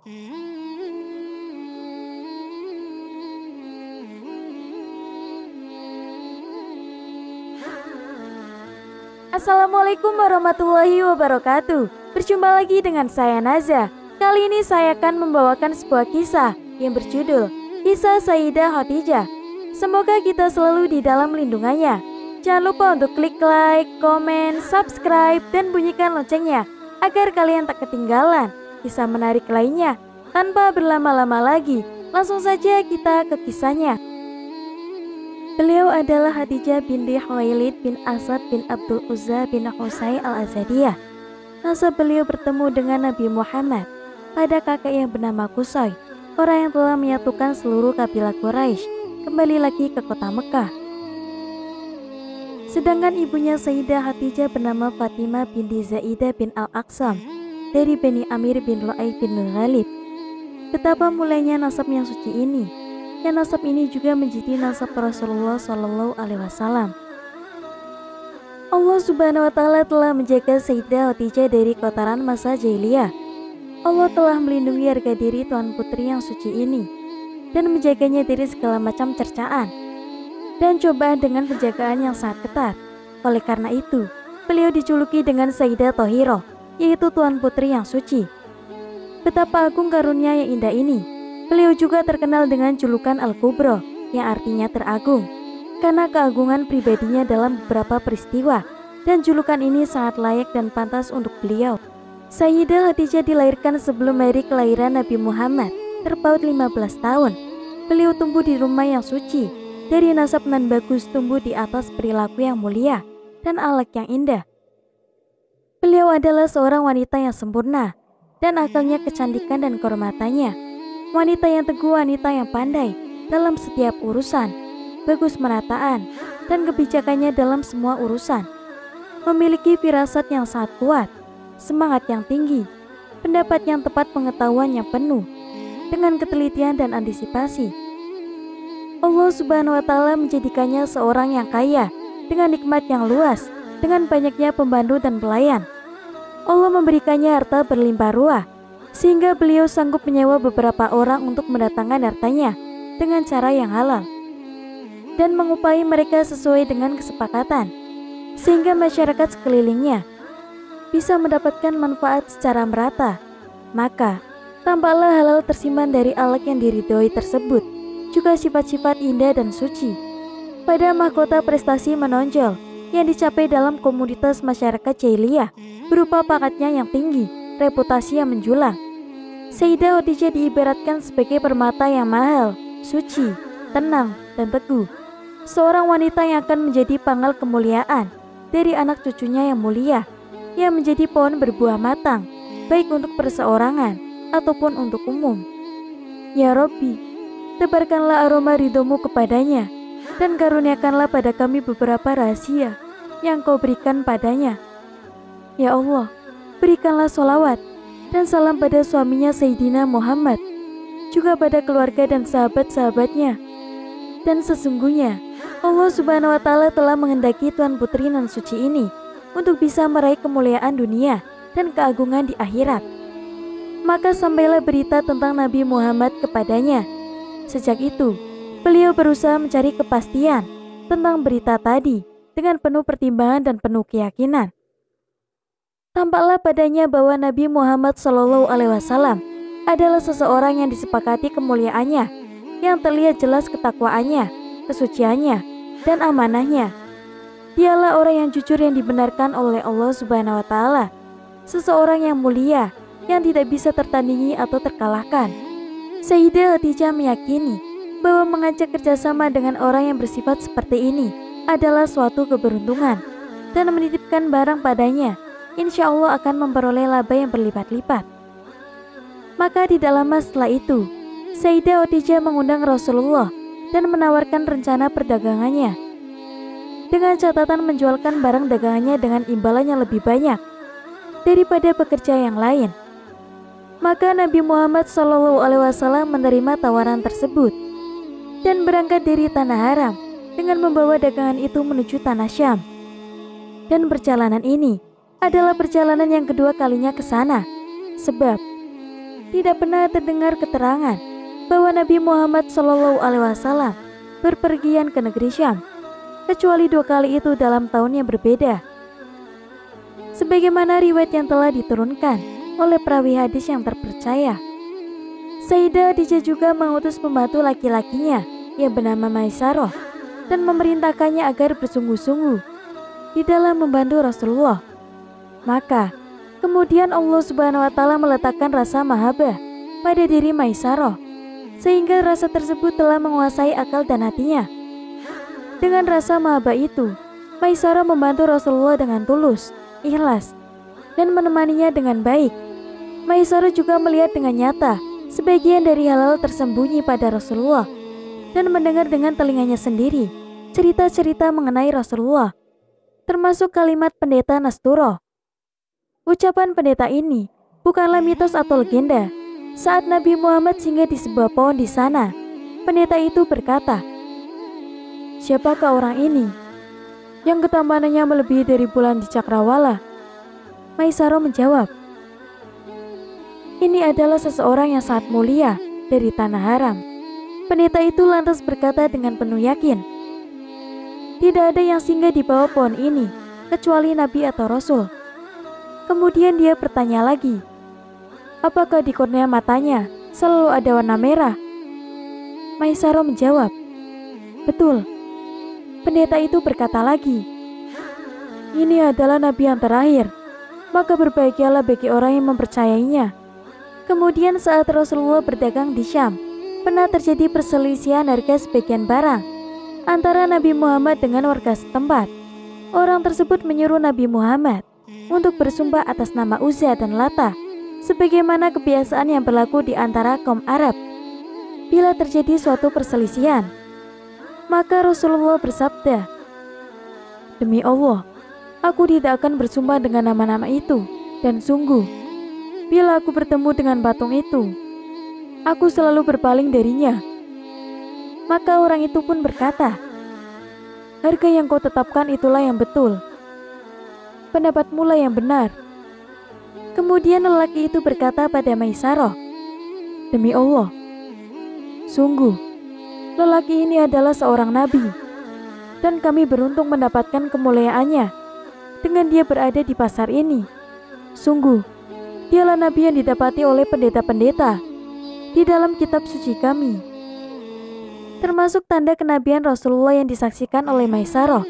Assalamualaikum warahmatullahi wabarakatuh. Berjumpa lagi dengan saya Naza. Kali ini saya akan membawakan sebuah kisah yang berjudul Kisah Sayyidah Khadijah. Semoga kita selalu di dalam lindungannya. Jangan lupa untuk klik like, komen, subscribe, dan bunyikan loncengnya agar kalian tak ketinggalan kisah menarik lainnya. Tanpa berlama-lama lagi, langsung saja kita ke kisahnya. Beliau adalah Khadijah binti Khuwailid bin Asad bin Abdul Uzza bin Qusay al-Azadiyah. Nasab beliau bertemu dengan Nabi Muhammad pada kakek yang bernama Qusay, orang yang telah menyatukan seluruh kabilah Quraisy kembali lagi ke kota Mekah. Sedangkan ibunya Sayyidah Khadijah bernama Fatimah binti Zaidah bin Al-Aqsam dari Bani Amir bin Lu'ay bin Ghalib. Betapa mulianya nasab yang suci ini. Dan nasab ini juga menjadi nasab Rasulullah Shallallahu Alaihi Wasallam. Allah Subhanahu Wa Taala telah menjaga Sayyidah Khadijah dari kotoran masa jahiliyah. Allah telah melindungi harga diri Tuan Putri yang suci ini dan menjaganya dari segala macam cercaan dan cobaan dengan penjagaan yang sangat ketat. Oleh karena itu, beliau dijuluki dengan Sayyidah Thohiroh, yaitu Tuan Putri yang suci. Betapa agung karunia yang indah ini. Beliau juga terkenal dengan julukan Al-Kubro, yang artinya teragung, karena keagungan pribadinya dalam beberapa peristiwa, dan julukan ini sangat layak dan pantas untuk beliau. Sayyidah Khadijah dilahirkan sebelum hari kelahiran Nabi Muhammad, terpaut 15 tahun. Beliau tumbuh di rumah yang suci, dari nasab nan bagus tumbuh di atas perilaku yang mulia, dan akhlak yang indah. Beliau adalah seorang wanita yang sempurna, dan akalnya kecantikan dan kehormatannya. Wanita yang teguh, wanita yang pandai dalam setiap urusan, bagus merataan, dan kebijakannya dalam semua urusan. Memiliki firasat yang sangat kuat, semangat yang tinggi, pendapat yang tepat, pengetahuan yang penuh, dengan ketelitian dan antisipasi. Allah Subhanahu Wa Taala menjadikannya seorang yang kaya, dengan nikmat yang luas, dengan banyaknya pembantu dan pelayan. Allah memberikannya harta berlimpah ruah, sehingga beliau sanggup menyewa beberapa orang untuk mendatangkan hartanya dengan cara yang halal dan mengupahi mereka sesuai dengan kesepakatan, sehingga masyarakat sekelilingnya bisa mendapatkan manfaat secara merata. Maka tampaklah halal tersimpan dari akhlak yang diridhoi tersebut, juga sifat-sifat indah dan suci. Pada mahkota prestasi menonjol yang dicapai dalam komunitas masyarakat jahiliyah berupa pangkatnya yang tinggi, reputasi yang menjulang. Sayyidah Khadijah diibaratkan sebagai permata yang mahal, suci, tenang, dan teguh. Seorang wanita yang akan menjadi pangkal kemuliaan dari anak cucunya yang mulia, yang menjadi pohon berbuah matang, baik untuk perseorangan ataupun untuk umum. Ya Robbi, tebarkanlah aroma ridhomu kepadanya, dan karuniakanlah pada kami beberapa rahasia yang kau berikan padanya. Ya Allah, berikanlah sholawat dan salam pada suaminya Sayyidina Muhammad, juga pada keluarga dan sahabat-sahabatnya. Dan sesungguhnya Allah Subhanahu Wa Taala telah menghendaki Tuan Putri nan suci ini untuk bisa meraih kemuliaan dunia dan keagungan di akhirat. Maka sampailah berita tentang Nabi Muhammad kepadanya. Sejak itu, beliau berusaha mencari kepastian tentang berita tadi dengan penuh pertimbangan dan penuh keyakinan. Tampaklah padanya bahwa Nabi Muhammad Shallallahu Alaihi Wasallam adalah seseorang yang disepakati kemuliaannya, yang terlihat jelas ketakwaannya, kesuciannya, dan amanahnya. Dialah orang yang jujur yang dibenarkan oleh Allah Subhanahu Wa Taala, seseorang yang mulia yang tidak bisa tertandingi atau terkalahkan. Sayyidah Khadijah meyakini bahwa mengajak kerjasama dengan orang yang bersifat seperti ini adalah suatu keberuntungan, dan menitipkan barang padanya insya Allah akan memperoleh laba yang berlipat-lipat. Maka tidak lama setelah itu, Sayyidah Khadijah mengundang Rasulullah dan menawarkan rencana perdagangannya, dengan catatan menjualkan barang dagangannya dengan imbalan yang lebih banyak daripada pekerja yang lain. Maka Nabi Muhammad SAW menerima tawaran tersebut dan berangkat dari tanah haram dengan membawa dagangan itu menuju tanah Syam. Dan perjalanan ini adalah perjalanan yang kedua kalinya ke sana, sebab Tidak pernah terdengar keterangan bahwa Nabi Muhammad SAW berpergian ke negeri Syam, kecuali 2 kali itu dalam tahun yang berbeda. Sebagaimana riwayat yang telah diturunkan oleh perawi hadis yang terpercaya, Sayyidah Khadijah juga mengutus pembantu laki-lakinya yang bernama Maisarah dan memerintahkannya agar bersungguh-sungguh di dalam membantu Rasulullah. Maka kemudian Allah Subhanahu wa taala meletakkan rasa mahabbah pada diri Maisarah, sehingga rasa tersebut telah menguasai akal dan hatinya. Dengan rasa mahabbah itu, Maisarah membantu Rasulullah dengan tulus, ikhlas, dan menemaninya dengan baik. Maisarah juga melihat dengan nyata sebagian dari hal-hal tersembunyi pada Rasulullah dan mendengar dengan telinganya sendiri cerita-cerita mengenai Rasulullah, termasuk kalimat pendeta Nasturo. Ucapan pendeta ini bukanlah mitos atau legenda. Saat Nabi Muhammad singgah di sebuah pohon di sana, pendeta itu berkata, "Siapakah orang ini yang ketampanannya melebihi dari bulan di cakrawala?" Maisarah menjawab, "Ini adalah seseorang yang sangat mulia dari tanah haram." Pendeta itu lantas berkata dengan penuh yakin, "Tidak ada yang singgah di bawah pohon ini kecuali Nabi atau Rasul." Kemudian dia bertanya lagi, "Apakah di kornea matanya selalu ada warna merah?" Maisarah menjawab, "Betul." Pendeta itu berkata lagi, "Ini adalah Nabi yang terakhir, maka berbahagialah bagi orang yang mempercayainya." Kemudian saat Rasulullah berdagang di Syam, pernah terjadi perselisihan harga sebagian barang antara Nabi Muhammad dengan warga setempat. Orang tersebut menyuruh Nabi Muhammad untuk bersumpah atas nama Uzza dan Lata, sebagaimana kebiasaan yang berlaku di antara kaum Arab bila terjadi suatu perselisihan. Maka Rasulullah bersabda, "Demi Allah, aku tidak akan bersumpah dengan nama-nama itu, dan sungguh, bila aku bertemu dengan patung itu, aku selalu berpaling darinya." Maka orang itu pun berkata, "Harga yang kau tetapkan itulah yang betul. Pendapatmu lah yang benar." Kemudian lelaki itu berkata pada Maisarah, "Demi Allah, sungguh, lelaki ini adalah seorang nabi, dan kami beruntung mendapatkan kemuliaannya dengan dia berada di pasar ini. Sungguh, dialah nabi yang didapati oleh pendeta-pendeta di dalam kitab suci kami." Termasuk tanda kenabian Rasulullah yang disaksikan oleh Maisarah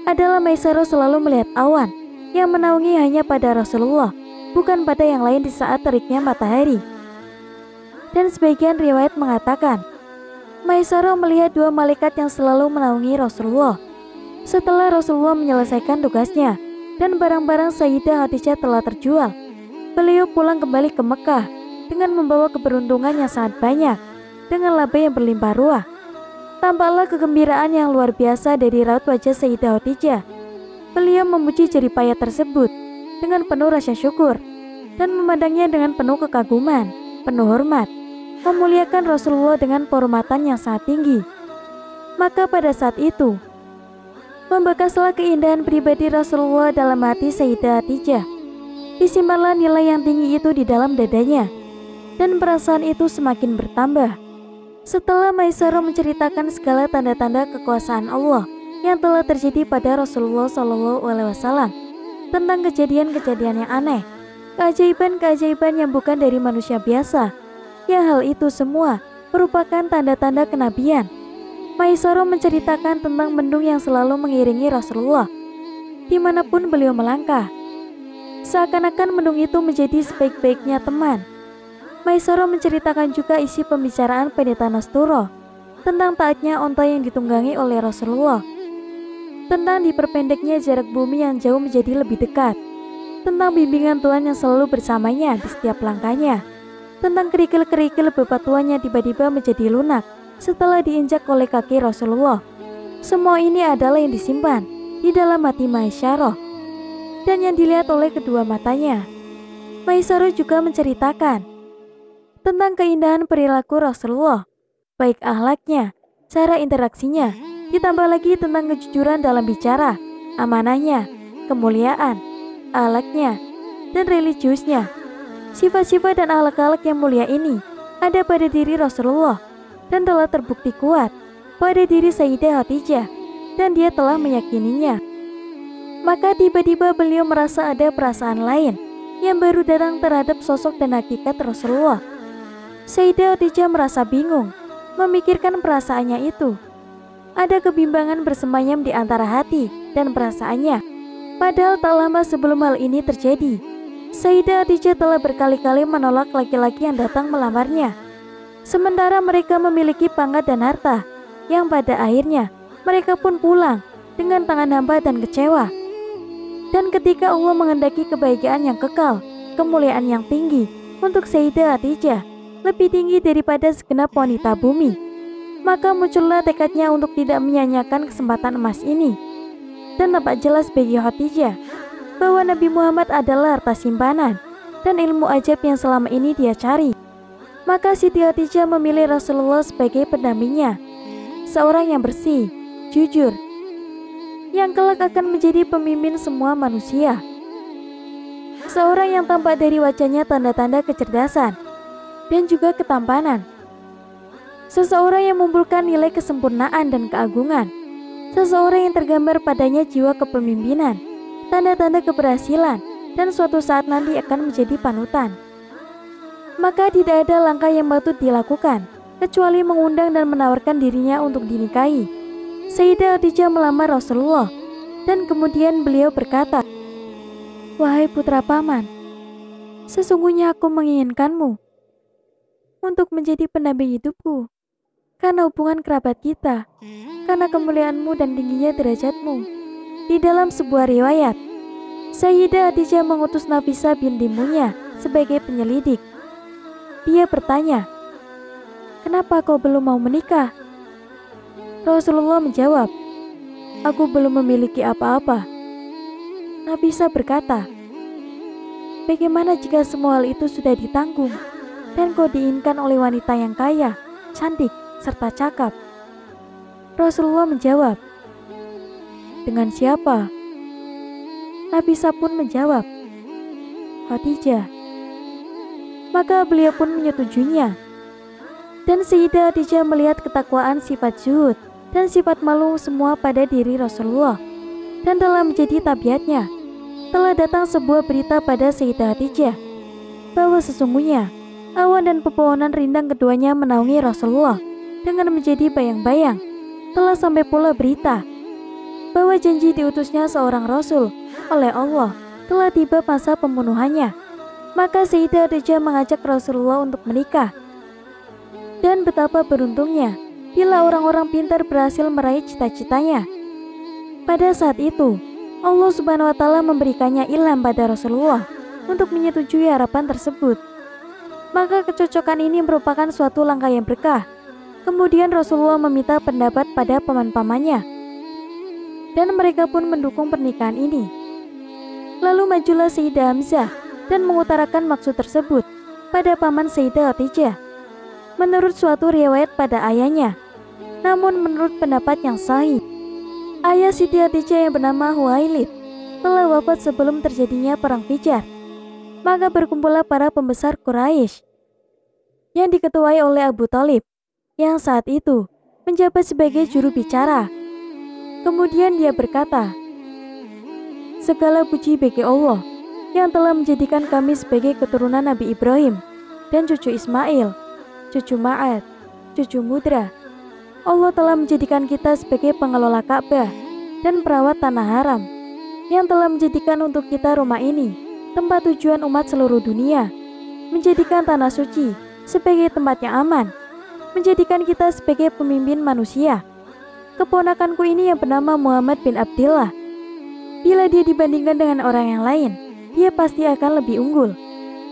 adalah Maisarah selalu melihat awan yang menaungi hanya pada Rasulullah, bukan pada yang lain di saat teriknya matahari. Dan sebagian riwayat mengatakan, Maisarah melihat 2 malaikat yang selalu menaungi Rasulullah. Setelah Rasulullah menyelesaikan tugasnya dan barang-barang Sayyidah Khadijah telah terjual, beliau pulang kembali ke Mekah dengan membawa keberuntungan yang sangat banyak dengan laba yang berlimpah ruah. Tampaklah kegembiraan yang luar biasa dari raut wajah Sayyidah Khadijah. Beliau memuji jeripaya tersebut dengan penuh rasa syukur dan memandangnya dengan penuh kekaguman, penuh hormat, memuliakan Rasulullah dengan penghormatan yang sangat tinggi. Maka pada saat itu, membekaslah keindahan pribadi Rasulullah dalam hati Sayyidah Khadijah. Disimpanlah nilai yang tinggi itu di dalam dadanya, dan perasaan itu semakin bertambah. Setelah Maisarah menceritakan segala tanda-tanda kekuasaan Allah yang telah terjadi pada Rasulullah SAW, tentang kejadian-kejadian yang aneh, keajaiban-keajaiban yang bukan dari manusia biasa, yang hal itu semua merupakan tanda-tanda kenabian. Maisarah menceritakan tentang mendung yang selalu mengiringi Rasulullah dimanapun beliau melangkah. Seakan-akan mendung itu menjadi sebaik-baiknya teman. Maisarah menceritakan juga isi pembicaraan pendeta Nasturo tentang taatnya onta yang ditunggangi oleh Rasulullah, tentang diperpendeknya jarak bumi yang jauh menjadi lebih dekat, tentang bimbingan Tuhan yang selalu bersamanya di setiap langkahnya, tentang kerikil-kerikil bebatuannya tiba-tiba menjadi lunak setelah diinjak oleh kaki Rasulullah. Semua ini adalah yang disimpan di dalam hati Maisarah dan yang dilihat oleh kedua matanya. Maisarah juga menceritakan tentang keindahan perilaku Rasulullah, baik akhlaknya, cara interaksinya, ditambah lagi tentang kejujuran dalam bicara, amanahnya, kemuliaan, akhlaknya, dan religiusnya. Sifat-sifat dan akhlak-akhlak yang mulia ini ada pada diri Rasulullah dan telah terbukti kuat pada diri Sayyidah Khadijah, dan dia telah meyakininya. Maka tiba-tiba beliau merasa ada perasaan lain yang baru datang terhadap sosok dan hakikat Rasulullah. Sayyidah Khadijah merasa bingung memikirkan perasaannya itu. Ada kebimbangan bersemayam di antara hati dan perasaannya. Padahal tak lama sebelum hal ini terjadi, Sayyidah Khadijah telah berkali-kali menolak laki-laki yang datang melamarnya. Sementara mereka memiliki pangkat dan harta, yang pada akhirnya mereka pun pulang dengan tangan hampa dan kecewa. Dan ketika Allah menghendaki kebahagiaan yang kekal, kemuliaan yang tinggi untuk Sayyidah Khadijah, lebih tinggi daripada segenap wanita bumi, maka muncullah tekadnya untuk tidak menyanyiakan kesempatan emas ini. Dan nampak jelas bagi Khadijah bahwa Nabi Muhammad adalah harta simpanan dan ilmu ajaib yang selama ini dia cari. Maka Siti Khadijah memilih Rasulullah sebagai pendampingnya, seorang yang bersih, jujur, yang kelak akan menjadi pemimpin semua manusia. Seorang yang tampak dari wajahnya tanda-tanda kecerdasan dan juga ketampanan. Seseorang yang mengumpulkan nilai kesempurnaan dan keagungan. Seseorang yang tergambar padanya jiwa kepemimpinan, tanda-tanda keberhasilan, dan suatu saat nanti akan menjadi panutan. Maka tidak ada langkah yang patut dilakukan kecuali mengundang dan menawarkan dirinya untuk dinikahi. Sayyidah Khadijah melamar Rasulullah, dan kemudian beliau berkata, "Wahai putra paman, sesungguhnya aku menginginkanmu untuk menjadi pendamping hidupku, karena hubungan kerabat kita, karena kemuliaanmu dan tingginya derajatmu." Di dalam sebuah riwayat, Sayyidah Khadijah mengutus Nafisah binti Munya sebagai penyelidik. Dia bertanya, "Kenapa kau belum mau menikah?" Rasulullah menjawab, "Aku belum memiliki apa-apa." Nafisah berkata, "Bagaimana jika semua hal itu sudah ditanggung dan kau diinginkan oleh wanita yang kaya, cantik, serta cakap?" Rasulullah menjawab, "Dengan siapa?" Nafisah pun menjawab, "Khadijah." Maka beliau pun menyetujuinya. Dan Sayyidah Khadijah melihat ketakwaan, sifat zuhud, dan sifat malu semua pada diri Rasulullah, dan telah menjadi tabiatnya. Telah datang sebuah berita pada Sayyidah Khadijah bahwa sesungguhnya awan dan pepohonan rindang keduanya menaungi Rasulullah dengan menjadi bayang-bayang. Telah sampai pula berita bahwa janji diutusnya seorang Rasul oleh Allah telah tiba masa pembunuhannya. Maka Sayyidah Khadijah mengajak Rasulullah untuk menikah. Dan betapa beruntungnya bila orang-orang pintar berhasil meraih cita-citanya. Pada saat itu, Allah Subhanahu wa Ta'ala memberikannya ilham pada Rasulullah untuk menyetujui harapan tersebut. Maka kecocokan ini merupakan suatu langkah yang berkah. Kemudian Rasulullah meminta pendapat pada paman-pamannya, dan mereka pun mendukung pernikahan ini. Lalu majulah Sayyidah Hamzah dan mengutarakan maksud tersebut pada paman Sayyidah Khadijah menurut suatu riwayat pada ayahnya. Namun menurut pendapat yang sahih, ayah Siti Khadijah yang bernama Huwailid telah wafat sebelum terjadinya perang Fijar. Maka berkumpullah para pembesar Quraisy yang diketuai oleh Abu Thalib, yang saat itu menjabat sebagai juru bicara. Kemudian dia berkata, "Segala puji bagi Allah yang telah menjadikan kami sebagai keturunan Nabi Ibrahim dan cucu Ismail, cucu Ma'ad, cucu Mudra. Allah telah menjadikan kita sebagai pengelola Ka'bah dan perawat tanah haram, yang telah menjadikan untuk kita rumah ini tempat tujuan umat seluruh dunia, menjadikan tanah suci sebagai tempat yang aman, menjadikan kita sebagai pemimpin manusia. Keponakanku ini yang bernama Muhammad bin Abdillah, bila dia dibandingkan dengan orang yang lain, dia pasti akan lebih unggul.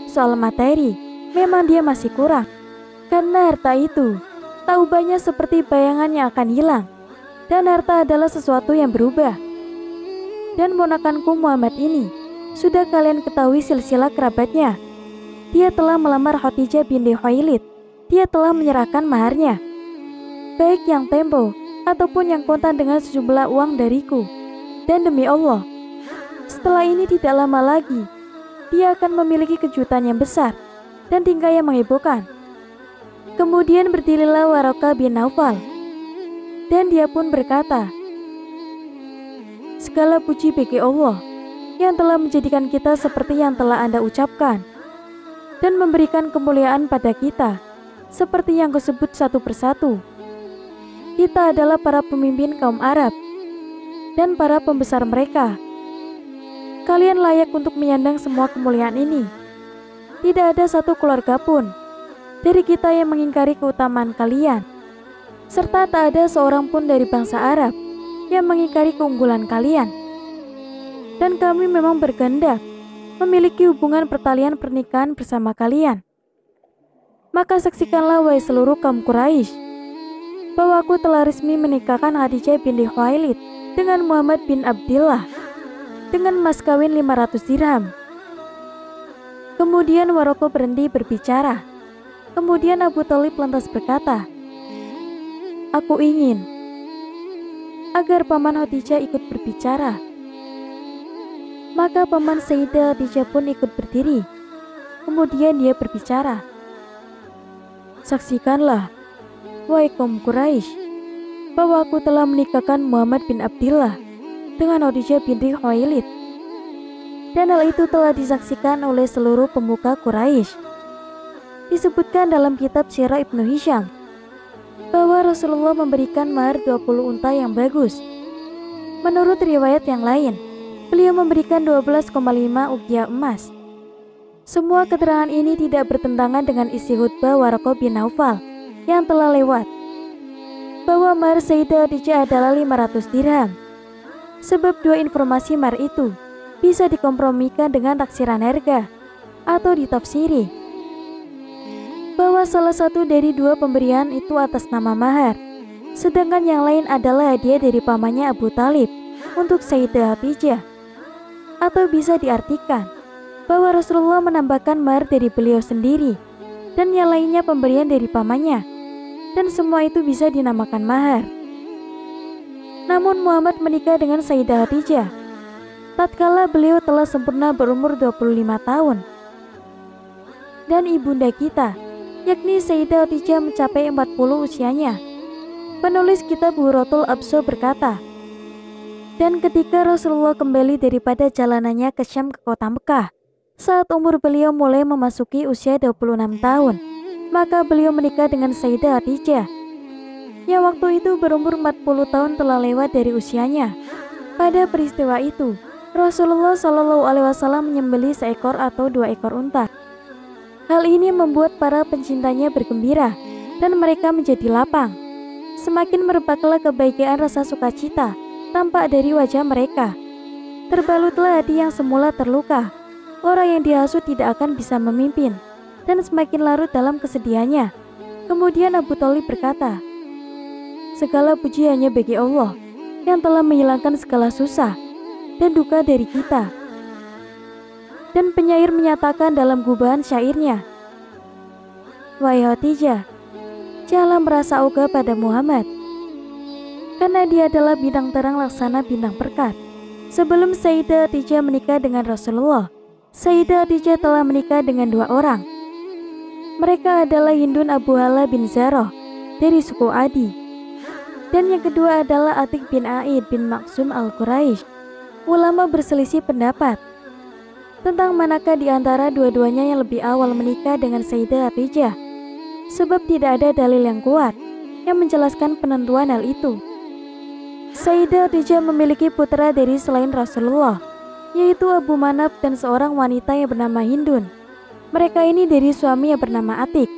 Soal materi, memang dia masih kurang, karena harta itu tak ubahnya seperti bayangan yang akan hilang, dan harta adalah sesuatu yang berubah. Dan ponakanku Muhammad ini, sudah kalian ketahui silsilah kerabatnya. Dia telah melamar Khadijah binti Khuwailid. Dia telah menyerahkan maharnya, baik yang tempo ataupun yang kontan dengan sejumlah uang dariku. Dan demi Allah, setelah ini tidak lama lagi, dia akan memiliki kejutan yang besar dan tingkah yang menghebohkan. Kemudian berdirilah Waraqah bin Naufal, dan dia pun berkata, "Segala puji bagi Allah yang telah menjadikan kita seperti yang telah Anda ucapkan dan memberikan kemuliaan pada kita seperti yang kau sebut satu persatu. Kita adalah para pemimpin kaum Arab dan para pembesar mereka. Kalian layak untuk menyandang semua kemuliaan ini. Tidak ada satu keluarga pun dari kita yang mengingkari keutamaan kalian, serta tak ada seorang pun dari bangsa Arab yang mengingkari keunggulan kalian. Dan kami memang berkehendak memiliki hubungan pertalian pernikahan bersama kalian. Maka saksikanlah wahai seluruh kaum Quraisy, bahwa aku telah resmi menikahkan Khadijah binti Khuwailid dengan Muhammad bin Abdillah dengan mas kawin 500 dirham." Kemudian Waraqah berhenti berbicara. Kemudian Abu Thalib lantas berkata, "Aku ingin agar paman Khadijah ikut berbicara." Maka paman Sayyidah Khadijah pun ikut berdiri. Kemudian dia berbicara, "Saksikanlah, wahai kaum Quraisy, bahwa aku telah menikahkan Muhammad bin Abdillah dengan Khadijah binti Khuwailid. Dan hal itu telah disaksikan oleh seluruh pemuka Quraisy. Disebutkan dalam kitab Sirah Ibnu Hisham bahwa Rasulullah memberikan mahar 20 unta yang bagus. Menurut riwayat yang lain, beliau memberikan 12,5 ukiah emas. Semua keterangan ini tidak bertentangan dengan isi khutbah Waraqah bin Naufal yang telah lewat, bahwa mahar Sayyidah Khadijah adalah 500 dirham. Sebab dua informasi mahar itu bisa dikompromikan dengan taksiran harga atau ditafsiri bahwa salah satu dari dua pemberian itu atas nama mahar, sedangkan yang lain adalah hadiah dari pamannya Abu Thalib untuk Sayyidah Khadijah. Atau bisa diartikan bahwa Rasulullah menambahkan mahar dari beliau sendiri dan yang lainnya pemberian dari pamannya, dan semua itu bisa dinamakan mahar. Namun Muhammad menikah dengan Sayyidah Khadijah tatkala beliau telah sempurna berumur 25 tahun. Dan ibunda kita, yakni Sayyidah Khadijah, mencapai 40 usianya. Penulis kitab Huratul Abso berkata, "Dan ketika Rasulullah kembali daripada jalanannya ke Syam ke kota Mekah, saat umur beliau mulai memasuki usia 26 tahun, maka beliau menikah dengan Sayyidah Khadijah, yang waktu itu berumur 40 tahun telah lewat dari usianya. Pada peristiwa itu, Rasulullah Shallallahu Alaihi Wasallam menyembelih seekor atau 2 ekor unta. Hal ini membuat para pencintanya bergembira dan mereka menjadi lapang. Semakin merebaklah kebahagiaan rasa sukacita tampak dari wajah mereka. Terbalutlah hati yang semula terluka. Orang yang dihasut tidak akan bisa memimpin dan semakin larut dalam kesedihannya." Kemudian Abu Thalib berkata, "Segala puji hanya bagi Allah yang telah menghilangkan segala susah dan duka dari kita." Dan penyair menyatakan dalam gubahan syairnya, "Wahai Khadijah, janganlah merasa ogah pada Muhammad, karena dia adalah bintang terang laksana bintang pekat." Sebelum Sayyidah Khadijah menikah dengan Rasulullah, Sayyidah Khadijah telah menikah dengan 2 orang. Mereka adalah Hindun Abu Hala bin Zarah dari suku Adi, dan yang kedua adalah Atik bin Aid bin Maksum al-Quraisy. Ulama berselisih pendapat tentang manakah di antara dua-duanya yang lebih awal menikah dengan Sayyidah Khadijah, sebab tidak ada dalil yang kuat yang menjelaskan penentuan hal itu. Sayyidah Khadijah memiliki putra dari selain Rasulullah, yaitu Abu Manaf dan seorang wanita yang bernama Hindun. Mereka ini dari suami yang bernama Atik.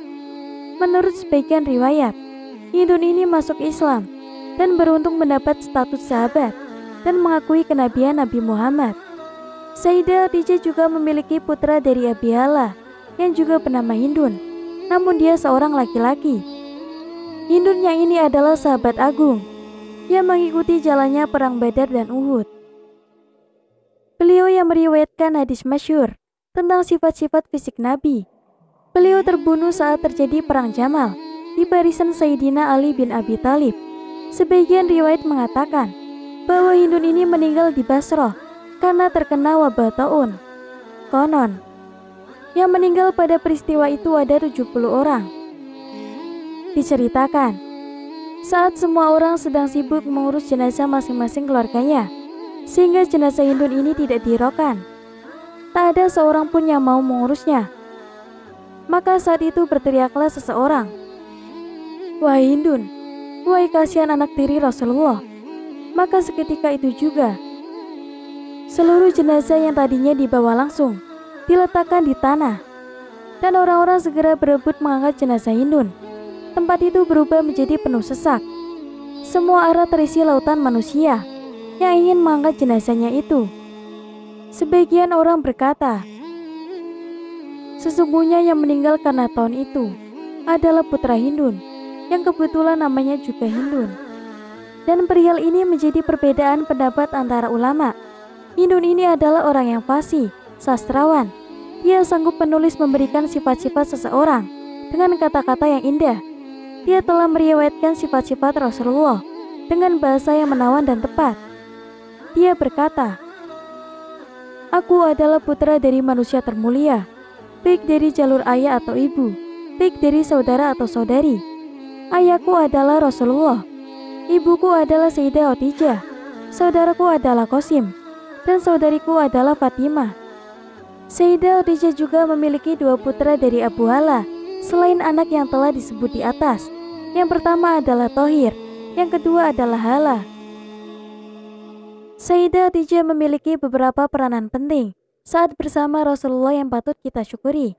Menurut sebagian riwayat, Hindun ini masuk Islam dan beruntung mendapat status sahabat dan mengakui kenabian Nabi Muhammad. Sayyidah Khadijah juga memiliki putra dari Abi Hala yang juga bernama Hindun, namun dia seorang laki-laki. Hindun yang ini adalah sahabat agung yang mengikuti jalannya perang Badar dan Uhud. Beliau yang meriwayatkan hadis masyhur tentang sifat-sifat fisik Nabi. Beliau terbunuh saat terjadi perang Jamal di barisan Sayyidina Ali bin Abi Thalib. Sebagian riwayat mengatakan bahwa Hindun ini meninggal di Basrah karena terkena wabah taun. Konon, Yang meninggal pada peristiwa itu ada 70 orang. Diceritakan, saat semua orang sedang sibuk mengurus jenazah masing-masing keluarganya, sehingga jenazah Hindun ini tidak dihiraukan. Tak ada seorang pun yang mau mengurusnya. Maka saat itu berteriaklah seseorang, "Wahai Hindun, wahai kasihan anak tiri Rasulullah." Maka seketika itu juga, seluruh jenazah yang tadinya dibawa langsung diletakkan di tanah, dan orang-orang segera berebut mengangkat jenazah Hindun. Tempat itu berubah menjadi penuh sesak. Semua arah terisi lautan manusia yang ingin mengangkat jenazahnya itu. Sebagian orang berkata, sesungguhnya yang meninggal karena tahun itu adalah putra Hindun, yang kebetulan namanya juga Hindun. Dan perihal ini menjadi perbedaan pendapat antara ulama. Hindun ini adalah orang yang fasih, sastrawan. Dia sanggup menulis memberikan sifat-sifat seseorang dengan kata-kata yang indah. Dia telah meriwayatkan sifat-sifat Rasulullah dengan bahasa yang menawan dan tepat. Dia berkata, "Aku adalah putra dari manusia termulia, baik dari jalur ayah atau ibu, baik dari saudara atau saudari. Ayahku adalah Rasulullah, ibuku adalah Sayyidah Khadijah, saudaraku adalah Qasim, dan saudariku adalah Fatimah." Sayyidah Khadijah juga memiliki 2 putra dari Abu Hala, selain anak yang telah disebut di atas. Yang pertama adalah Thohir, yang kedua adalah Hala. Sayyidah Khadijah memiliki beberapa peranan penting saat bersama Rasulullah yang patut kita syukuri.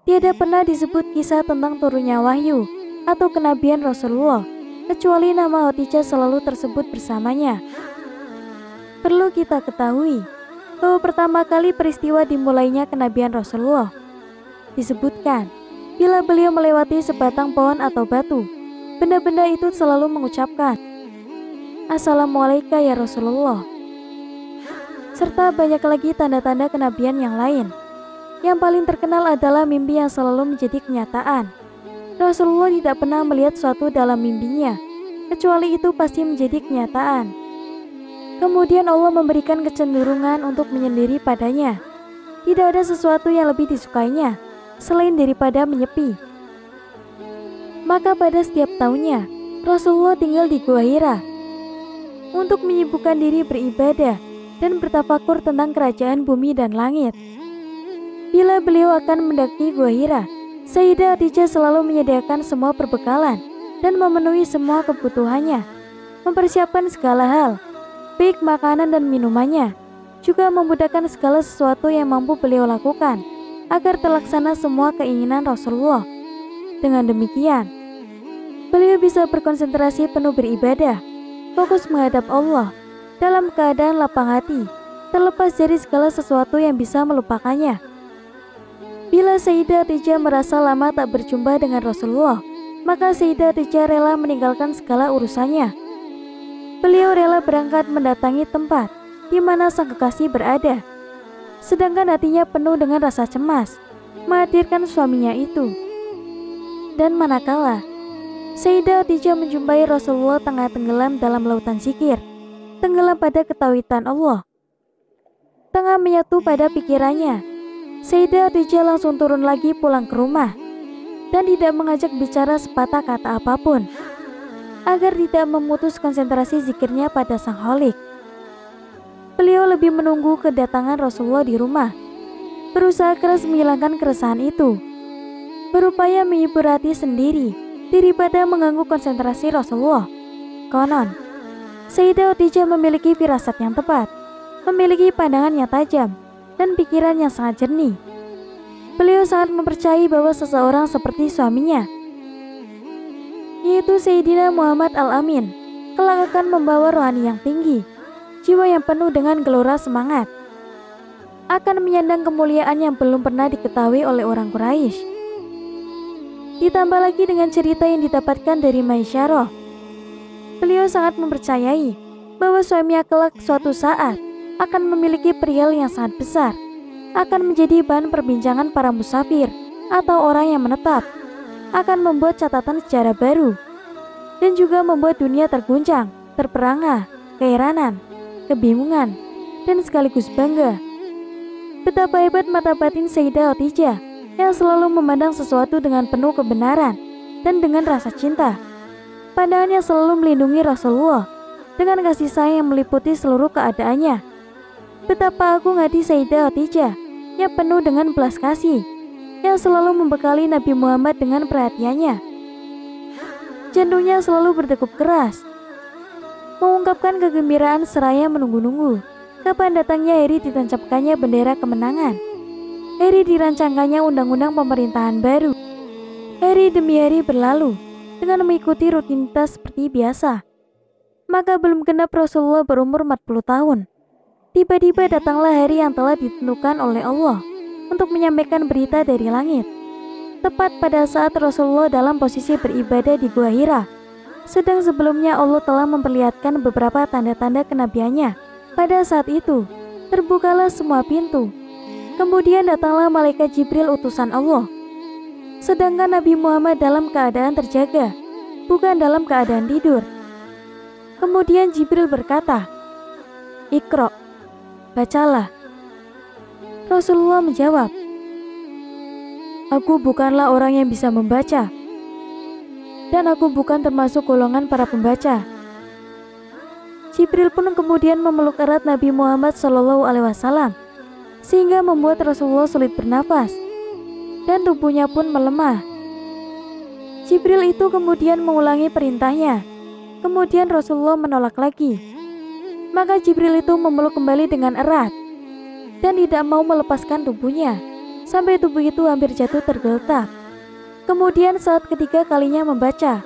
Tiada pernah disebut kisah tentang turunnya wahyu atau kenabian Rasulullah, kecuali nama Khadijah selalu tersebut bersamanya. Perlu kita ketahui bahwa pertama kali peristiwa dimulainya kenabian Rasulullah disebutkan bila beliau melewati sebatang pohon atau batu. Benda-benda itu selalu mengucapkan, "Assalamualaikum ya Rasulullah." Serta banyak lagi tanda-tanda kenabian yang lain. Yang paling terkenal adalah mimpi yang selalu menjadi kenyataan. Rasulullah tidak pernah melihat sesuatu dalam mimpinya, kecuali itu pasti menjadi kenyataan. Kemudian Allah memberikan kecenderungan untuk menyendiri padanya. Tidak ada sesuatu yang lebih disukainya selain daripada menyepi. Maka pada setiap tahunnya, Rasulullah tinggal di Gua Hira untuk menyibukkan diri beribadah dan bertafakur tentang kerajaan bumi dan langit. Bila beliau akan mendaki Gua Hira, Sayyidah Khadijah selalu menyediakan semua perbekalan dan memenuhi semua kebutuhannya, mempersiapkan segala hal, baik makanan dan minumannya, juga memudahkan segala sesuatu yang mampu beliau lakukan agar terlaksana semua keinginan Rasulullah. Dengan demikian, beliau bisa berkonsentrasi penuh beribadah, fokus menghadap Allah dalam keadaan lapang hati, terlepas dari segala sesuatu yang bisa melupakannya. Bila Sayyidah Khadijah merasa lama tak berjumpa dengan Rasulullah, maka Sayyidah Khadijah rela meninggalkan segala urusannya. Beliau rela berangkat mendatangi tempat di mana sang kekasih berada, sedangkan hatinya penuh dengan rasa cemas menghadirkan suaminya itu. Dan manakala Sayyidah Khadijah menjumpai Rasulullah tengah tenggelam dalam lautan zikir, tenggelam pada ketawitan Allah, tengah menyatu pada pikirannya, Sayyidah Khadijah langsung turun lagi pulang ke rumah dan tidak mengajak bicara sepatah kata apapun, agar tidak memutus konsentrasi zikirnya pada Sang Khalik. Beliau lebih menunggu kedatangan Rasulullah di rumah, berusaha keras menghilangkan keresahan itu, berupaya menghibur hati sendiri daripada mengganggu konsentrasi Rasulullah. Konon, Sayyidah Khadijah memiliki firasat yang tepat, memiliki pandangan yang tajam, dan pikiran yang sangat jernih. Beliau sangat mempercayai bahwa seseorang seperti suaminya, yaitu Sayyidina Muhammad Al-Amin, kelak akan membawa rohani yang tinggi, jiwa yang penuh dengan gelora semangat, akan menyandang kemuliaan yang belum pernah diketahui oleh orang Quraisy. Ditambah lagi dengan cerita yang didapatkan dari Maisyarah, beliau sangat mempercayai bahwa suaminya kelak suatu saat akan memiliki perihal yang sangat besar, akan menjadi bahan perbincangan para musafir atau orang yang menetap, akan membuat catatan sejarah baru, dan juga membuat dunia terguncang, terperangah, keheranan, kebingungan, dan sekaligus bangga. Betapa hebat mata batin Sayyidah Khadijah yang selalu memandang sesuatu dengan penuh kebenaran dan dengan rasa cinta. Pandangannya selalu melindungi Rasulullah dengan kasih sayang yang meliputi seluruh keadaannya. Betapa agung hati Sayyidah Khadijah yang penuh dengan belas kasih, yang selalu membekali Nabi Muhammad dengan perhatiannya. Jantungnya selalu berdegup keras, mengungkapkan kegembiraan seraya menunggu-nunggu kapan datangnya hari ditancapkannya bendera kemenangan. Hari dirancangkannya undang-undang pemerintahan baru. Hari demi hari berlalu dengan mengikuti rutinitas seperti biasa. Maka belum genap Rasulullah berumur 40 tahun. Tiba-tiba datanglah hari yang telah ditentukan oleh Allah untuk menyampaikan berita dari langit. Tepat pada saat Rasulullah dalam posisi beribadah di Gua Hira. Sedang sebelumnya Allah telah memperlihatkan beberapa tanda-tanda kenabiannya. Pada saat itu, terbukalah semua pintu. Kemudian datanglah malaikat Jibril utusan Allah. Sedangkan Nabi Muhammad dalam keadaan terjaga, bukan dalam keadaan tidur. Kemudian Jibril berkata, "Iqra, bacalah." Rasulullah menjawab, "Aku bukanlah orang yang bisa membaca, dan aku bukan termasuk golongan para pembaca." Jibril pun kemudian memeluk erat Nabi Muhammad SAW, sehingga membuat Rasulullah sulit bernafas, dan tubuhnya pun melemah. Jibril itu kemudian mengulangi perintahnya. Kemudian Rasulullah menolak lagi. Maka Jibril itu memeluk kembali dengan erat, dan tidak mau melepaskan tubuhnya, sampai tubuh itu hampir jatuh tergeletak. Kemudian saat ketiga kalinya membaca,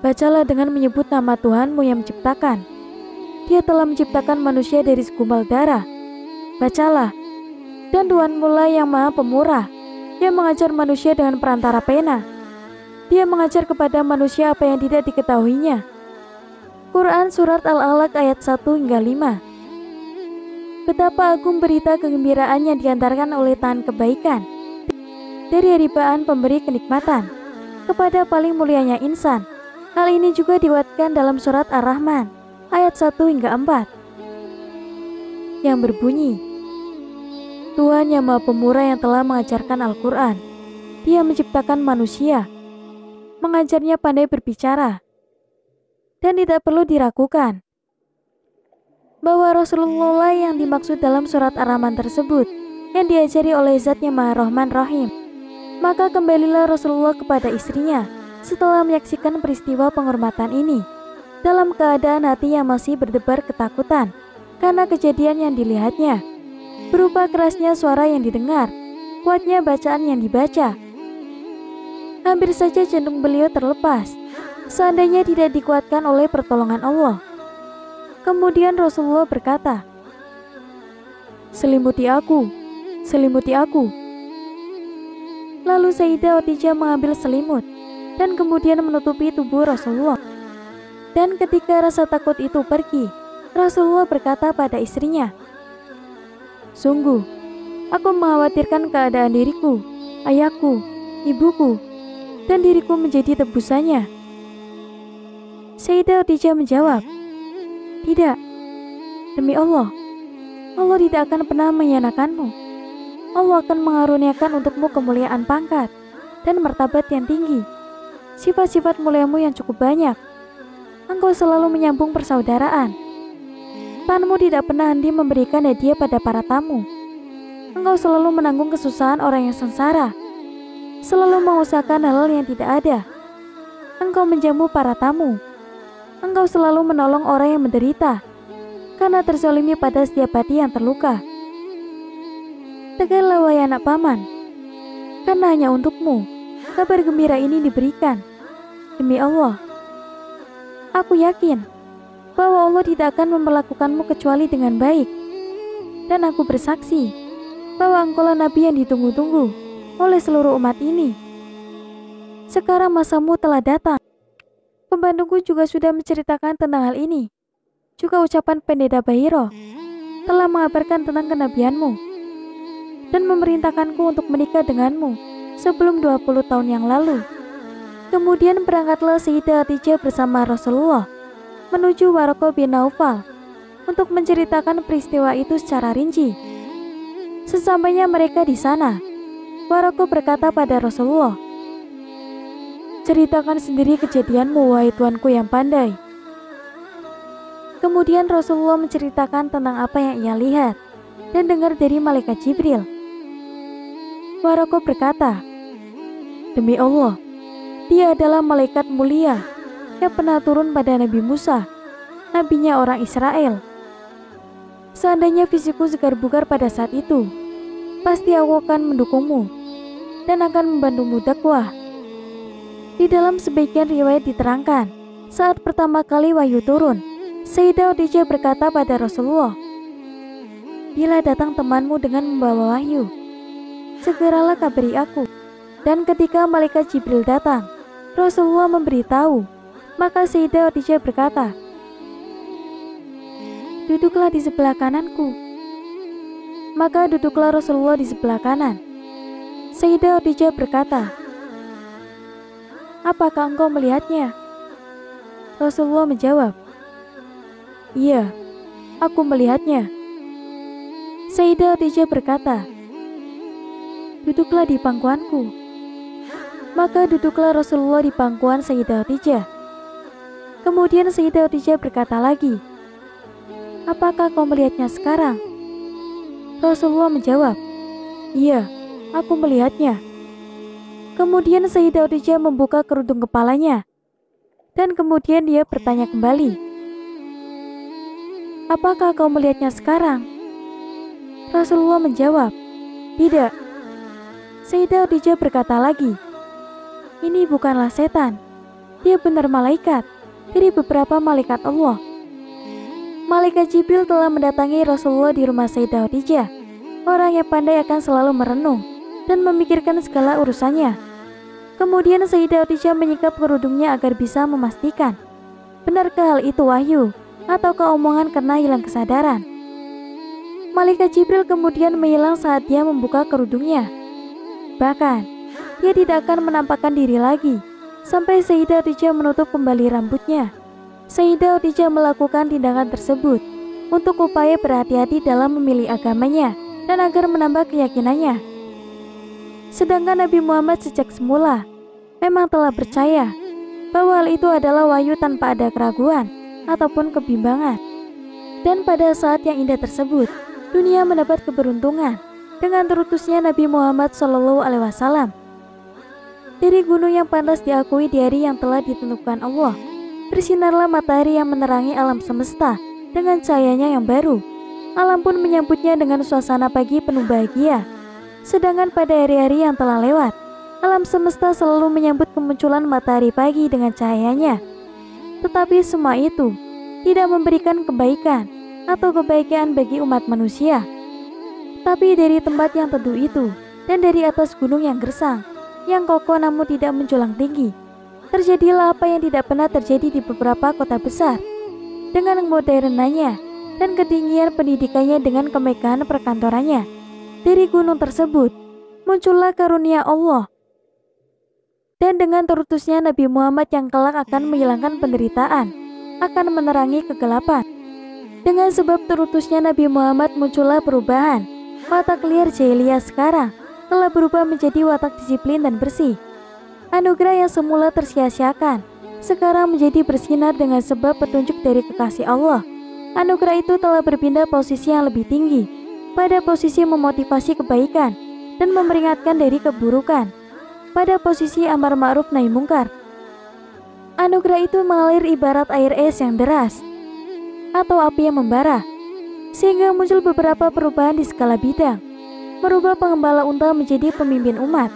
"Bacalah dengan menyebut nama Tuhanmu yang menciptakan. Dia telah menciptakan manusia dari segumpal darah. Bacalah, dan Tuhanmu lah yang maha pemurah, yang mengajar manusia dengan perantara pena. Dia mengajar kepada manusia apa yang tidak diketahuinya." Quran Surat Al-Alaq ayat 1 hingga 5. Betapa agung berita kegembiraan yang diantarkan oleh Tahan Kebaikan dari haribaan pemberi kenikmatan kepada paling mulianya insan. Hal ini juga diwatkan dalam surat Ar-Rahman ayat 1 hingga 4 yang berbunyi, "Tuhan yang Maha Pemurah yang telah mengajarkan Al-Quran. Dia menciptakan manusia, mengajarnya pandai berbicara, dan tidak perlu diragukan bahwa Rasulullah yang dimaksud dalam surat Ar-Rahman tersebut, yang diajari oleh Zat yang Maha Rahman Rahim." Maka kembalilah Rasulullah kepada istrinya setelah menyaksikan peristiwa penghormatan ini, dalam keadaan hati yang masih berdebar ketakutan karena kejadian yang dilihatnya, berupa kerasnya suara yang didengar, kuatnya bacaan yang dibaca. Hampir saja jantung beliau terlepas, seandainya tidak dikuatkan oleh pertolongan Allah. Kemudian Rasulullah berkata, "Selimuti aku, selimuti aku." Lalu Sayyidah Khadijah mengambil selimut dan kemudian menutupi tubuh Rasulullah. Dan ketika rasa takut itu pergi, Rasulullah berkata pada istrinya, "Sungguh, aku mengkhawatirkan keadaan diriku, ayahku, ibuku, dan diriku menjadi tebusannya." Sayyidah Khadijah menjawab, "Tidak, demi Allah, Allah tidak akan pernah menyanakanmu. Allah akan mengaruniakan untukmu kemuliaan pangkat dan martabat yang tinggi, sifat-sifat muliamu yang cukup banyak. Engkau selalu menyambung persaudaraan. Tanganmu tidak pernah henti memberikan hadiah pada para tamu. Engkau selalu menanggung kesusahan orang yang sengsara, selalu mengusahakan hal yang tidak ada. Engkau menjamu para tamu. Engkau selalu menolong orang yang menderita, karena terzalimi pada setiap hati yang terluka. Tegaklah wahai anak paman, karena hanya untukmu kabar gembira ini diberikan. Demi Allah, aku yakin bahwa Allah tidak akan memperlakukanmu kecuali dengan baik. Dan aku bersaksi bahwa engkaulah Nabi yang ditunggu-tunggu oleh seluruh umat ini. Sekarang masamu telah datang." Pembantuku juga sudah menceritakan tentang hal ini. Juga ucapan Pendeta Bahiro telah mengabarkan tentang kenabianmu dan memerintahkanku untuk menikah denganmu sebelum 20 tahun yang lalu. Kemudian berangkatlah Sayyidah Khadijah bersama Rasulullah menuju Waraqah bin Naufal untuk menceritakan peristiwa itu secara rinci. Sesampainya mereka di sana, Waraqah berkata pada Rasulullah, "Ceritakan sendiri kejadianmu, wahai tuanku yang pandai." Kemudian Rasulullah menceritakan tentang apa yang ia lihat dan dengar dari malaikat Jibril. Waraqah berkata, "Demi Allah, dia adalah malaikat mulia yang pernah turun pada Nabi Musa, nabinya orang Israel. Seandainya fisikku segar bugar pada saat itu, pasti aku akan mendukungmu dan akan membantumu dakwah." Di dalam sebagian riwayat diterangkan, saat pertama kali wahyu turun, Sayyidah Khadijah berkata pada Rasulullah, "Bila datang temanmu dengan membawa wahyu, segeralah kabari aku." Dan ketika malaikat Jibril datang, Rasulullah memberitahu, maka Sayyidah Khadijah berkata, "Duduklah di sebelah kananku." Maka duduklah Rasulullah di sebelah kanan. Sayyidah Khadijah berkata, "Apakah engkau melihatnya?" Rasulullah menjawab, "Iya, aku melihatnya." Sayyidah Khadijah berkata, "Duduklah di pangkuanku." Maka duduklah Rasulullah di pangkuan Sayyidah Khadijah. Kemudian Sayyidah Khadijah berkata lagi, "Apakah kau melihatnya sekarang?" Rasulullah menjawab, "Iya, aku melihatnya." Kemudian Sayyidah Khadijah membuka kerudung kepalanya, dan kemudian dia bertanya kembali, "Apakah kau melihatnya sekarang?" Rasulullah menjawab, "Tidak." Sayyidah Khadijah berkata lagi, "Ini bukanlah setan, dia benar malaikat dari beberapa malaikat Allah." Malaikat Jibril telah mendatangi Rasulullah di rumah Sayyidah Khadijah. Orang yang pandai akan selalu merenung dan memikirkan segala urusannya. Kemudian Sayyidah Khadijah menyingkap kerudungnya agar bisa memastikan, benarkah hal itu wahyu ataukah omongan karena hilang kesadaran. Malaikat Jibril kemudian menghilang saat dia membuka kerudungnya. Bahkan, dia tidak akan menampakkan diri lagi sampai Sayyidah Khadijah menutup kembali rambutnya. Sayyidah Khadijah melakukan tindakan tersebut untuk upaya berhati-hati dalam memilih agamanya dan agar menambah keyakinannya. Sedangkan Nabi Muhammad sejak semula memang telah percaya bahwa hal itu adalah wahyu tanpa ada keraguan ataupun kebimbangan. Dan pada saat yang indah tersebut, dunia mendapat keberuntungan dengan terutusnya Nabi Muhammad SAW. Dari gunung yang pantas diakui di hari yang telah ditentukan Allah, bersinarlah matahari yang menerangi alam semesta dengan cahayanya yang baru. Alam pun menyambutnya dengan suasana pagi penuh bahagia. Sedangkan pada hari-hari yang telah lewat, alam semesta selalu menyambut kemunculan matahari pagi dengan cahayanya. Tetapi semua itu tidak memberikan kebaikan atau kebahagiaan bagi umat manusia. Tapi dari tempat yang teduh itu dan dari atas gunung yang gersang, yang kokoh namun tidak menjulang tinggi, terjadilah apa yang tidak pernah terjadi di beberapa kota besar. Dengan modernanya dan ketinggian pendidikannya dengan kemegahan perkantorannya, dari gunung tersebut muncullah karunia Allah. Dan dengan terutusnya Nabi Muhammad yang kelak akan menghilangkan penderitaan, akan menerangi kegelapan. Dengan sebab terutusnya Nabi Muhammad muncullah perubahan. Watak liar jahiliyah sekarang telah berubah menjadi watak disiplin dan bersih. Anugerah yang semula tersia-siakan sekarang menjadi bersinar dengan sebab petunjuk dari kekasih Allah. Anugerah itu telah berpindah posisi yang lebih tinggi, pada posisi memotivasi kebaikan dan memperingatkan dari keburukan, pada posisi amar ma'ruf nahi mungkar. Anugerah itu mengalir ibarat air es yang deras atau api yang membara, sehingga muncul beberapa perubahan di skala bidang, merubah pengembala unta menjadi pemimpin umat,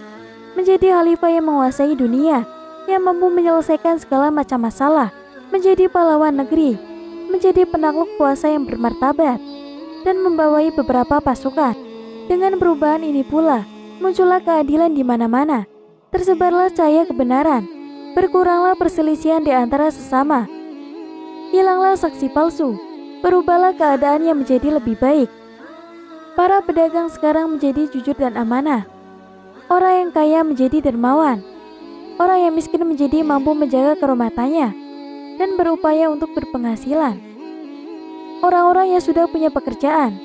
menjadi khalifah yang menguasai dunia, yang mampu menyelesaikan segala macam masalah, menjadi pahlawan negeri, menjadi penakluk kuasa yang bermartabat, dan membawai beberapa pasukan. Dengan perubahan ini pula, muncullah keadilan di mana-mana, tersebarlah cahaya kebenaran, berkuranglah perselisihan di antara sesama, hilanglah saksi palsu, berubahlah keadaan yang menjadi lebih baik. Para pedagang sekarang menjadi jujur dan amanah. Orang yang kaya menjadi dermawan. Orang yang miskin menjadi mampu menjaga kehormatannya dan berupaya untuk berpenghasilan. Orang-orang yang sudah punya pekerjaan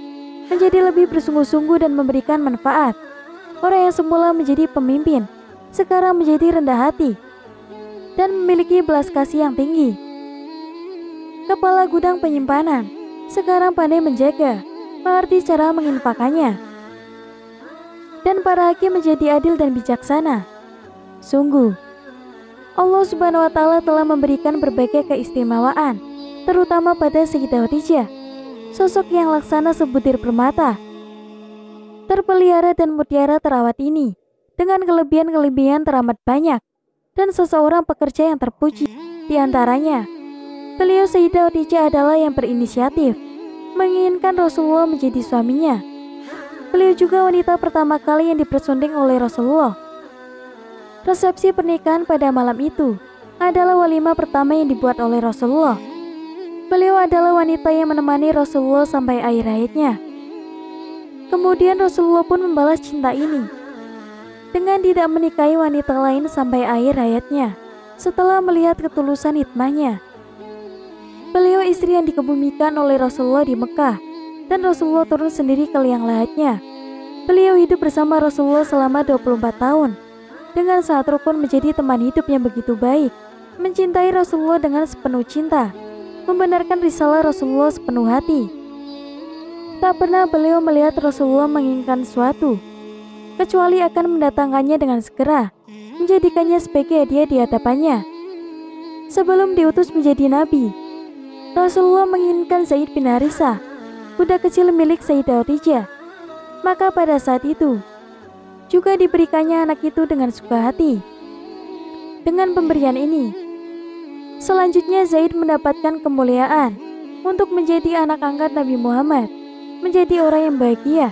menjadi lebih bersungguh-sungguh dan memberikan manfaat. Orang yang semula menjadi pemimpin, sekarang menjadi rendah hati dan memiliki belas kasih yang tinggi. Kepala gudang penyimpanan, sekarang pandai menjaga, mengerti cara menginfakannya. Dan para hakim menjadi adil dan bijaksana. Sungguh, Allah Subhanahu wa Ta'ala telah memberikan berbagai keistimewaan, terutama pada Sayyidah Khadijah, sosok yang laksana sebutir permata, terpelihara dan mutiara terawat ini, dengan kelebihan-kelebihan teramat banyak, dan seseorang pekerja yang terpuji. Di antaranya, beliau Sayyidah Khadijah adalah yang berinisiatif, menginginkan Rasulullah menjadi suaminya. Beliau juga wanita pertama kali yang dipersunding oleh Rasulullah. Resepsi pernikahan pada malam itu adalah walimah pertama yang dibuat oleh Rasulullah. Beliau adalah wanita yang menemani Rasulullah sampai akhir hayatnya. Kemudian Rasulullah pun membalas cinta ini dengan tidak menikahi wanita lain sampai akhir hayatnya. Setelah melihat ketulusan hikmahnya, beliau istri yang dikebumikan oleh Rasulullah di Mekah, dan Rasulullah turun sendiri ke liang lahatnya. Beliau hidup bersama Rasulullah selama 24 tahun. Dengan sangat rukun menjadi teman hidup yang begitu baik, mencintai Rasulullah dengan sepenuh cinta, membenarkan risalah Rasulullah sepenuh hati. Tak pernah beliau melihat Rasulullah menginginkan sesuatu, kecuali akan mendatangkannya dengan segera, menjadikannya sebagai hadiah di hadapannya. Sebelum diutus menjadi nabi, Rasulullah menginginkan Zaid bin Harithah, budak kecil milik Sayyidah Khadijah. Maka pada saat itu juga diberikannya anak itu dengan suka hati. Dengan pemberian ini, selanjutnya Zaid mendapatkan kemuliaan untuk menjadi anak angkat Nabi Muhammad, menjadi orang yang bahagia.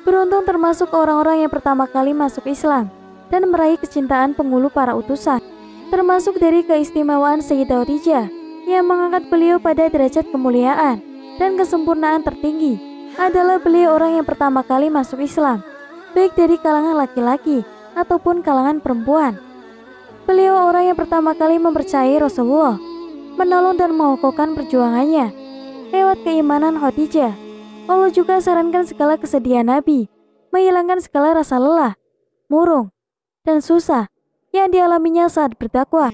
Beruntung termasuk orang-orang yang pertama kali masuk Islam dan meraih kecintaan penghulu para utusan. Termasuk dari keistimewaan Sayyidah Khadijah yang mengangkat beliau pada derajat kemuliaan dan kesempurnaan tertinggi adalah beliau orang yang pertama kali masuk Islam, baik dari kalangan laki-laki ataupun kalangan perempuan. Beliau orang yang pertama kali mempercayai Rasulullah, menolong dan mengokohkan perjuangannya. Lewat keimanan Khadijah, Allah juga sarankan segala kesedihan Nabi, menghilangkan segala rasa lelah, murung, dan susah yang dialaminya saat berdakwah.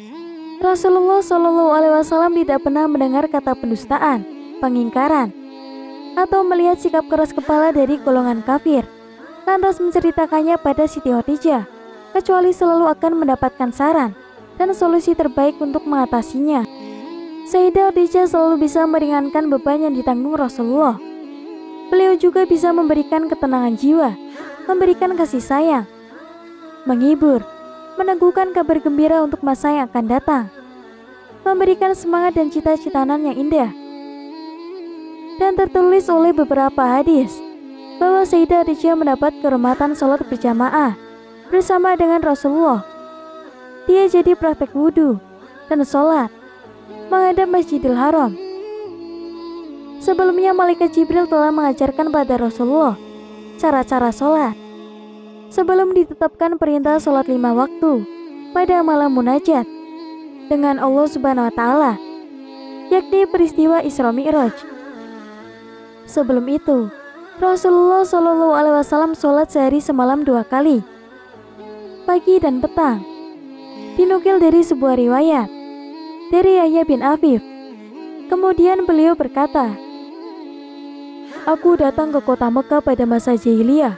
Rasulullah SAW tidak pernah mendengar kata pendustaan, pengingkaran, atau melihat sikap keras kepala dari golongan kafir, lantas menceritakannya pada Siti Khadijah, kecuali selalu akan mendapatkan saran dan solusi terbaik untuk mengatasinya. Sayyidah Khadijah selalu bisa meringankan beban yang ditanggung Rasulullah. Beliau juga bisa memberikan ketenangan jiwa, memberikan kasih sayang, menghibur, meneguhkan kabar gembira untuk masa yang akan datang, memberikan semangat dan cita-citanan yang indah. Dan tertulis oleh beberapa hadis bahwa Sayyidah Khadijah mendapat kehormatan sholat berjamaah bersama dengan Rasulullah. Dia jadi praktek wudhu dan sholat menghadap Masjidil Haram. Sebelumnya Malaikat Jibril telah mengajarkan pada Rasulullah cara-cara sholat sebelum ditetapkan perintah sholat 5 waktu pada malam munajat dengan Allah Subhanahu wa Ta'ala, yakni peristiwa Isra Mi'raj. Sebelum itu, Rasulullah SAW sholat sehari semalam 2 kali, pagi dan petang. Dinukil dari sebuah riwayat dari Yahya bin Afif. Kemudian beliau berkata, "Aku datang ke kota Mekah pada masa jahiliyah,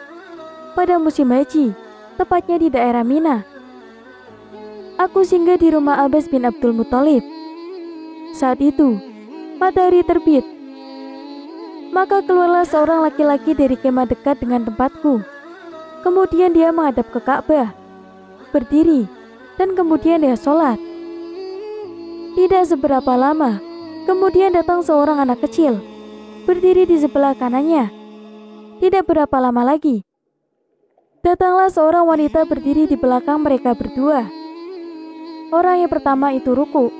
pada musim haji, tepatnya di daerah Mina. Aku singgah di rumah Abbas bin Abdul Muthalib. Saat itu, matahari terbit. Maka keluarlah seorang laki-laki dari kemah dekat dengan tempatku. Kemudian dia menghadap ke Ka'bah, berdiri, dan kemudian dia sholat. Tidak seberapa lama, kemudian datang seorang anak kecil, berdiri di sebelah kanannya. Tidak berapa lama lagi, datanglah seorang wanita berdiri di belakang mereka berdua. Orang yang pertama itu ruku,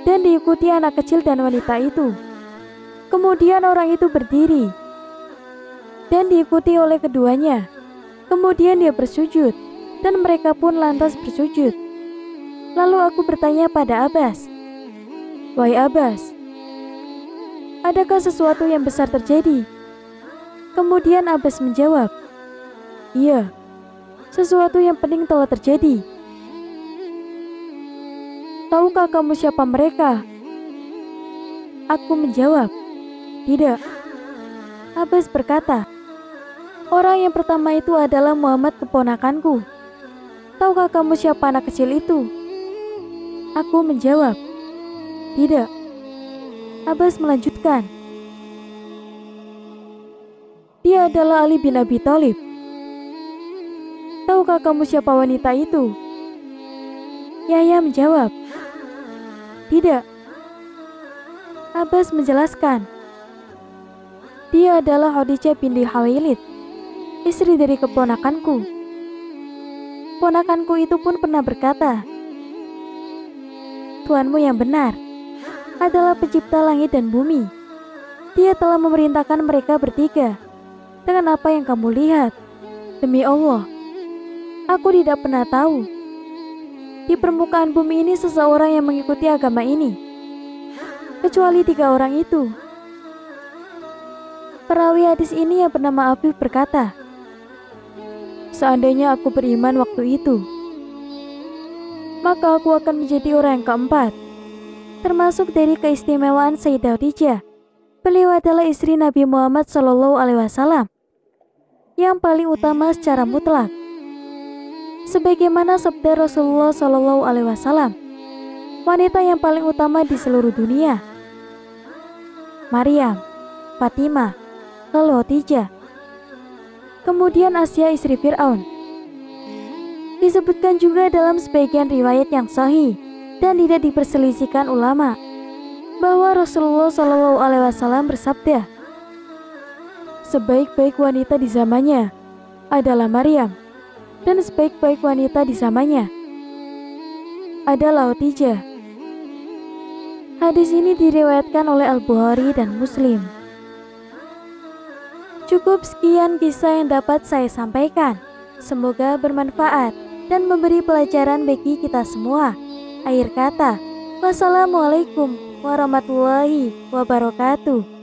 dan diikuti anak kecil dan wanita itu. Kemudian orang itu berdiri, dan diikuti oleh keduanya. Kemudian dia bersujud, dan mereka pun lantas bersujud. Lalu aku bertanya pada Abbas, 'Wahai Abbas, adakah sesuatu yang besar terjadi Kemudian Abbas menjawab, "Iya, sesuatu yang penting telah terjadi." "Tahukah kamu siapa mereka?" Aku menjawab, "Tidak." Abbas berkata, "Orang yang pertama itu adalah Muhammad keponakanku. Tahukah kamu siapa anak kecil itu?" Aku menjawab, "Tidak." Abbas melanjutkan, "Dia adalah Ali bin Abi Thalib. Tahukah kamu siapa wanita itu?" Yahya menjawab, "Tidak." Abbas menjelaskan, "Dia adalah Khadijah binti Khuwailid, istri dari keponakanku." Ponakanku itu pun pernah berkata, "Tuanmu yang benar adalah pencipta langit dan bumi. Dia telah memerintahkan mereka bertiga dengan apa yang kamu lihat. Demi Allah, aku tidak pernah tahu di permukaan bumi ini seseorang yang mengikuti agama ini, kecuali 3 orang itu." Perawi hadis ini yang bernama Afif berkata, "Seandainya aku beriman waktu itu, maka aku akan menjadi orang yang keempat." Termasuk dari keistimewaan Sayyidah Khadijah, beliau adalah istri Nabi Muhammad SAW yang paling utama secara mutlak. Sebagaimana sabda Rasulullah SAW, wanita yang paling utama di seluruh dunia: Maryam, Fatimah, lalu Khadijah, kemudian Asya istri Fir'aun. Disebutkan juga dalam sebagian riwayat yang sahih dan tidak diperselisihkan ulama bahwa Rasulullah SAW bersabda, "Sebaik-baik wanita di zamannya adalah Maryam, dan sebaik-baik wanita di zamannya adalah Khadijah." Hadis ini diriwayatkan oleh Al-Bukhari dan Muslim. Cukup sekian kisah yang dapat saya sampaikan. Semoga bermanfaat dan memberi pelajaran bagi kita semua. Akhir kata, wassalamualaikum warahmatullahi wabarakatuh.